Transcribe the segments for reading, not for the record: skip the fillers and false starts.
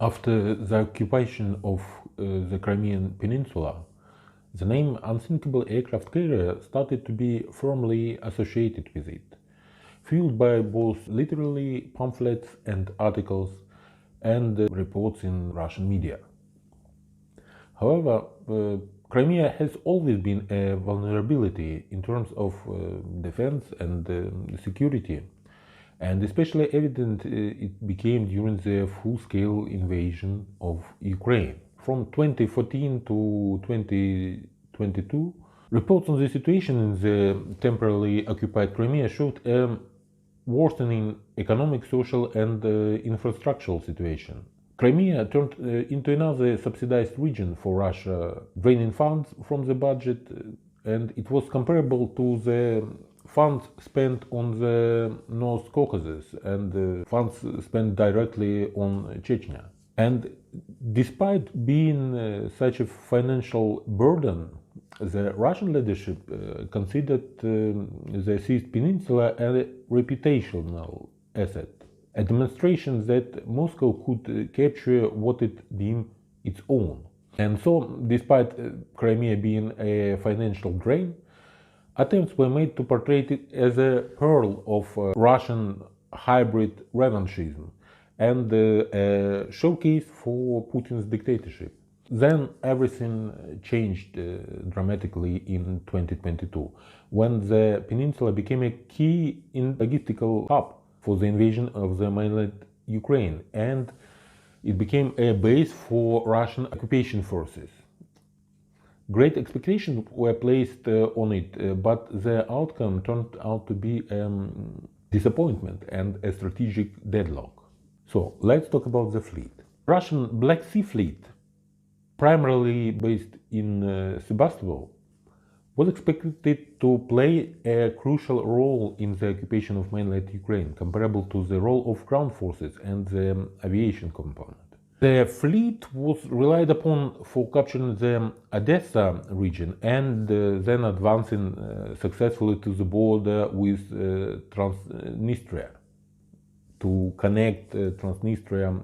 After the occupation of the Crimean Peninsula, the name Unsinkable aircraft carrier started to be firmly associated with it, fueled by both literally pamphlets and articles and reports in Russian media. However, Crimea has always been a vulnerability in terms of defense and security, and especially evident it became during the full-scale invasion of Ukraine. From 2014 to 2022, reports on the situation in the temporarily occupied Crimea showed a worsening economic, social and infrastructural situation. Crimea turned into another subsidized region for Russia, draining funds from the budget, and it was comparable to the funds spent on the North Caucasus and funds spent directly on Chechnya. And despite being such a financial burden, the Russian leadership considered the seized peninsula a reputational asset, a demonstration that Moscow could capture what it deemed its own. And so, despite Crimea being a financial drain, attempts were made to portray it as a pearl of Russian hybrid revanchism and a showcase for Putin's dictatorship. Then everything changed dramatically in 2022, when the peninsula became a key logistical hub for the invasion of the mainland Ukraine, and it became a base for Russian occupation forces. Great expectations were placed on it, but the outcome turned out to be disappointment and a strategic deadlock. So let's talk about the fleet. Russian Black Sea Fleet, primarily based in Sebastopol, was expected to play a crucial role in the occupation of mainland Ukraine, comparable to the role of ground forces and the aviation component. The fleet was relied upon for capturing the Odessa region and then advancing successfully to the border with Transnistria to connect Transnistria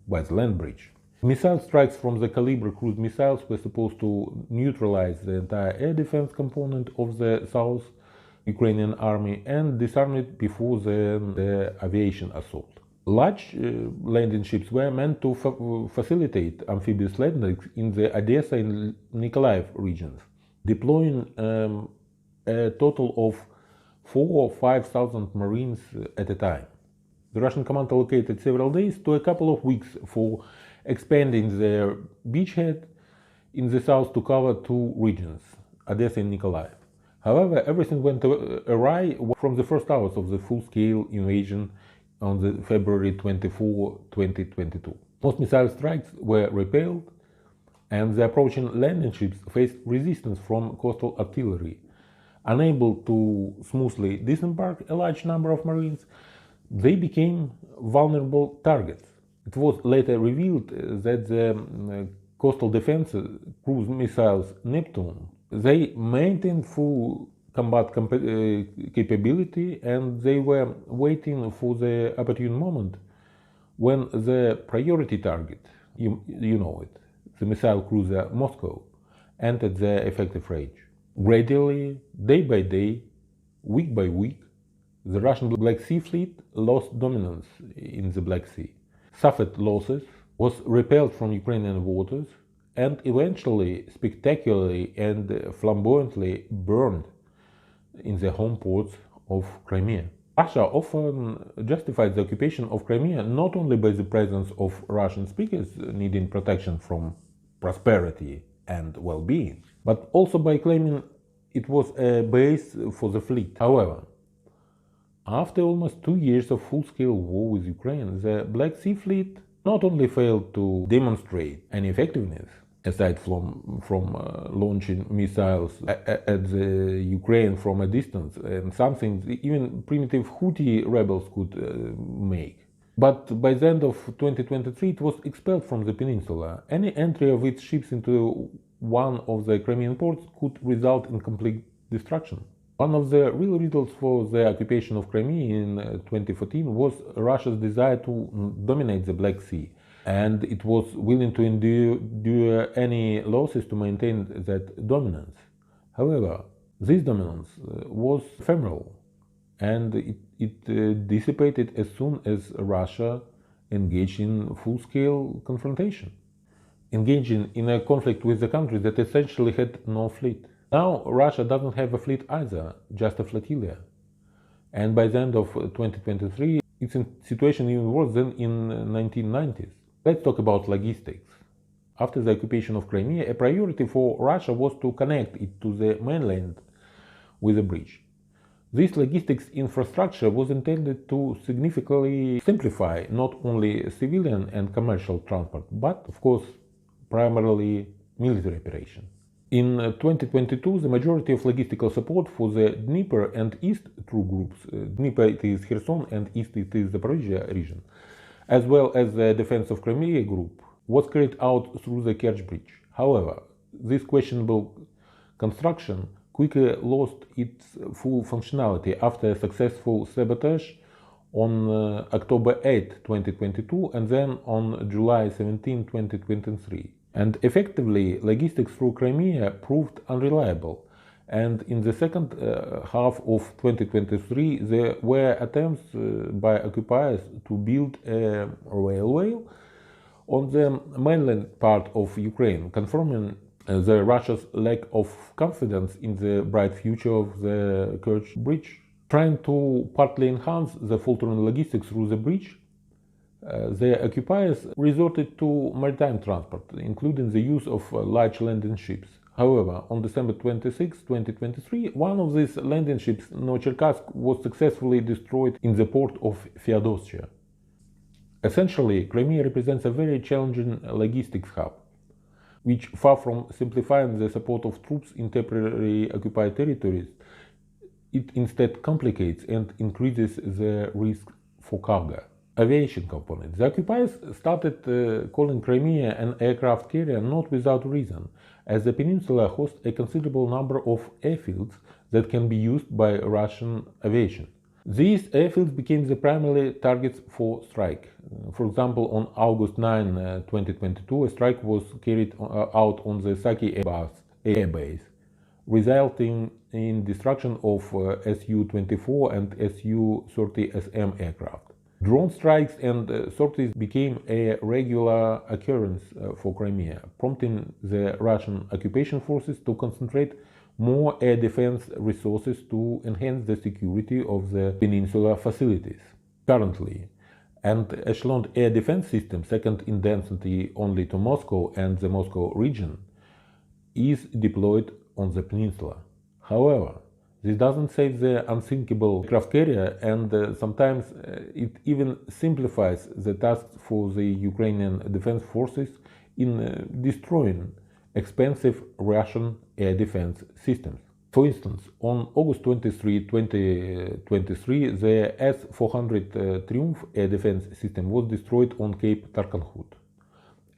by the land bridge. Missile strikes from the Caliber cruise missiles were supposed to neutralize the entire air defense component of the South Ukrainian army and disarm it before the aviation assault. Large landing ships were meant to facilitate amphibious landings in the Odessa and Nikolaev regions, deploying a total of 4,000 or 5,000 Marines at a time. The Russian command allocated several days to a couple of weeks for expanding their beachhead in the south to cover two regions, Odessa and Nikolaev. However, everything went awry from the first hours of the full-scale invasion on the February 24, 2022. Most missile strikes were repelled, and the approaching landing ships faced resistance from coastal artillery. Unable to smoothly disembark a large number of Marines, they became vulnerable targets. It was later revealed that the coastal defense cruise missiles Neptune, they maintained full combat capability, and they were waiting for the opportune moment when the priority target, you know it, the missile cruiser Moscow, entered the effective range. Gradually, day by day, week by week, the Russian Black Sea Fleet lost dominance in the Black Sea, suffered losses, was repelled from Ukrainian waters, and eventually spectacularly and flamboyantly burned in the home ports of Crimea. Russia often justified the occupation of Crimea not only by the presence of Russian speakers needing protection from prosperity and well-being, but also by claiming it was a base for the fleet. However, after almost 2 years of full-scale war with Ukraine, the Black Sea Fleet not only failed to demonstrate any effectiveness, aside from launching missiles at the Ukraine from a distance, and something even primitive Houthi rebels could make. But by the end of 2023, it was expelled from the peninsula. Any entry of its ships into one of the Crimean ports could result in complete destruction. One of the real results for the occupation of Crimea in 2014 was Russia's desire to dominate the Black Sea, and it was willing to endure any losses to maintain that dominance. However, this dominance was ephemeral, and it dissipated as soon as Russia engaged in full-scale confrontation, engaging in a conflict with a country that essentially had no fleet. Now Russia doesn't have a fleet either, just a flotilla. And by the end of 2023, it's in situation even worse than in 1990s. Let's talk about logistics. After the occupation of Crimea, a priority for Russia was to connect it to the mainland with a bridge. This logistics infrastructure was intended to significantly simplify not only civilian and commercial transport, but, of course, primarily military operations. In 2022, the majority of logistical support for the Dnieper and East troop groups, Dnieper it is Kherson and East it is the Zaporizhia region, as well as the defense of Crimea group, was carried out through the Kerch Bridge. However, this questionable construction quickly lost its full functionality after a successful sabotage on October 8, 2022 and then on July 17, 2023. And effectively, logistics through Crimea proved unreliable. And in the second half of 2023, there were attempts by occupiers to build a railway on the mainland part of Ukraine, confirming the Russia's lack of confidence in the bright future of the Kerch Bridge. Trying to partly enhance the faltering logistics through the bridge, the occupiers resorted to maritime transport, including the use of large landing ships. However, on December 26, 2023, one of these landing ships, Novocherkassk, was successfully destroyed in the port of Feodosia. Essentially, Crimea represents a very challenging logistics hub, which, far from simplifying the support of troops in temporarily occupied territories, it instead complicates and increases the risk for cargo. Aviation component. The occupiers started calling Crimea an aircraft carrier not without reason, as the peninsula hosts a considerable number of airfields that can be used by Russian aviation. These airfields became the primary targets for strike. For example, on August 9, 2022, a strike was carried out on the Saki Air Base, resulting in destruction of Su-24 and Su-30SM aircraft. Drone strikes and sorties became a regular occurrence for Crimea, prompting the Russian occupation forces to concentrate more air defense resources to enhance the security of the peninsula facilities. Currently, an echeloned air defense system, second in density only to Moscow and the Moscow region, is deployed on the peninsula. However, this doesn't save the Unsinkable aircraft carrier, and sometimes it even simplifies the tasks for the Ukrainian defense forces in destroying expensive Russian air defense systems. For instance, on August 23, 2023, the S-400 Triumph air defense system was destroyed on Cape Tarkhanhut,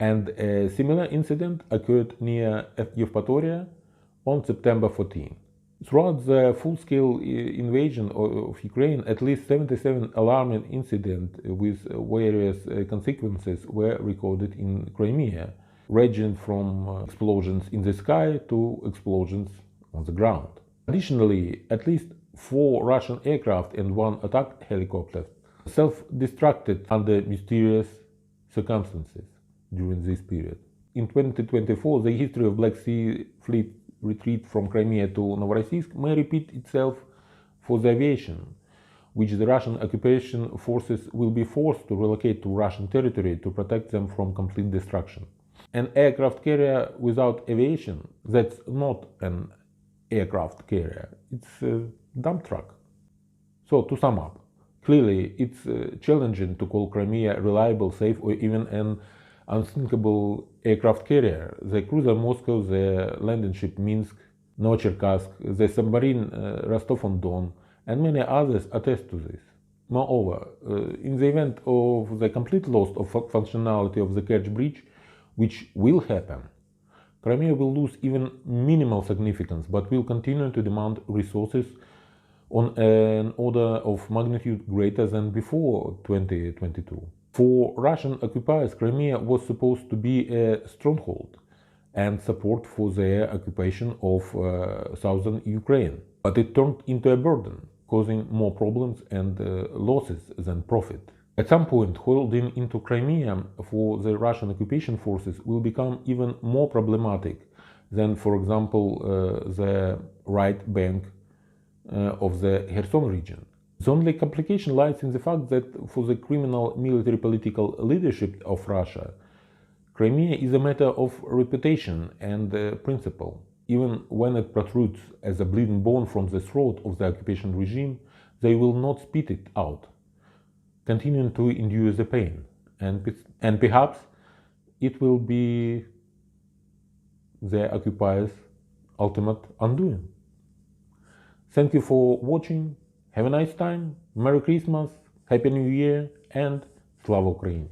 and a similar incident occurred near Yevpatoria on September 14. Throughout the full-scale invasion of Ukraine, at least 77 alarming incidents with various consequences were recorded in Crimea, ranging from explosions in the sky to explosions on the ground. Additionally, at least 4 Russian aircraft and 1 attack helicopter self-destructed under mysterious circumstances during this period. In 2024, the history of Black Sea Fleet retreat from Crimea to Novorossiysk may repeat itself for the aviation, which the Russian occupation forces will be forced to relocate to Russian territory to protect them from complete destruction. An aircraft carrier without aviation, that's not an aircraft carrier, it's a dump truck. So, to sum up, clearly it's challenging to call Crimea reliable, safe, or even an unsinkable aircraft carrier. The cruiser Moscow, the landing ship Minsk, Novocherkassk, the submarine Rostov-on-Don, and many others attest to this. Moreover, in the event of the complete loss of functionality of the Kerch Bridge, which will happen, Crimea will lose even minimal significance, but will continue to demand resources on an order of magnitude greater than before 2022. For Russian occupiers, Crimea was supposed to be a stronghold and support for their occupation of southern Ukraine. But it turned into a burden, causing more problems and losses than profit. At some point, holding into Crimea for the Russian occupation forces will become even more problematic than, for example, the right bank of the Kherson region. The only complication lies in the fact that for the criminal military political leadership of Russia, Crimea is a matter of reputation and principle. Even when it protrudes as a bleeding bone from the throat of the occupation regime, they will not spit it out, continuing to endure the pain. And perhaps it will be the occupiers' ultimate undoing. Thank you for watching. Have a nice time. Merry Christmas, Happy New Year, and Slava Ukraini!